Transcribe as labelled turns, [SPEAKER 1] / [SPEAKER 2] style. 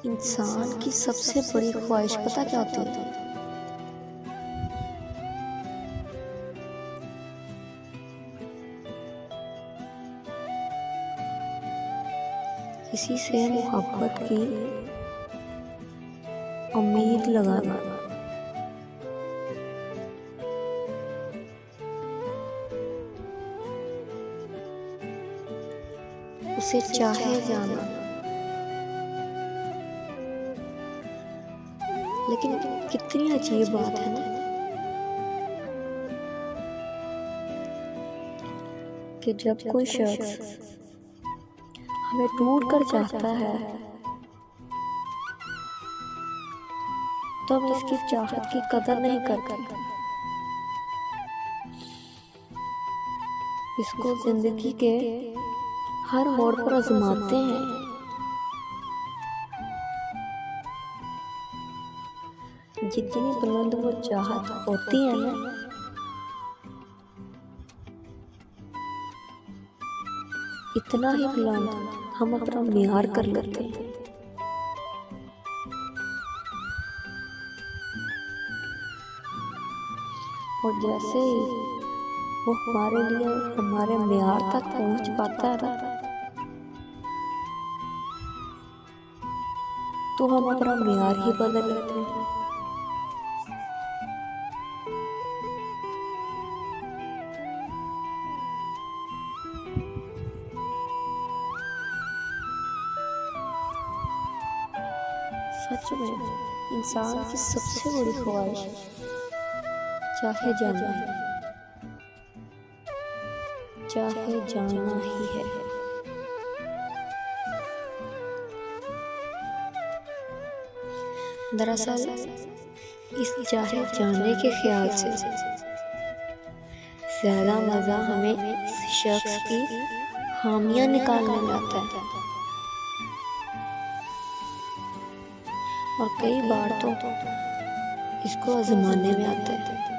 [SPEAKER 1] इंसान की सबसे बड़ी ख्वाहिश पता क्या होती है? किसी से मोहब्बत की उम्मीद लगाना। उसे चाहे जाना। लेकिन कितनी अजीब बात है ना कि जब कोई शख्स हमें टूट कर चाहता है तो हम इसकी चाहत की कदर नहीं करते। इसको जिंदगी के हर मोड़ पर आजमाते हैं। जितनी बुलंद वो चाहत होती है ना, इतना ही बुलंद हम अपना मियार कर लेते हैं। और जैसे ही वो हमारे लिए हमारे मियार तक पहुंच पाता है तो हम अपना मियार ही बदल लेते हैं। सच में इंसान की सबसे बड़ी ख्वाहिश चाहे जाना है, चाहे जाना ही है। दरअसल इस चाहे जाने के ख्याल से ज्यादा मजा हमें इस शख्स की खामियां निकालने में आता है। और कई बार तो इसको आजमाने में आता है।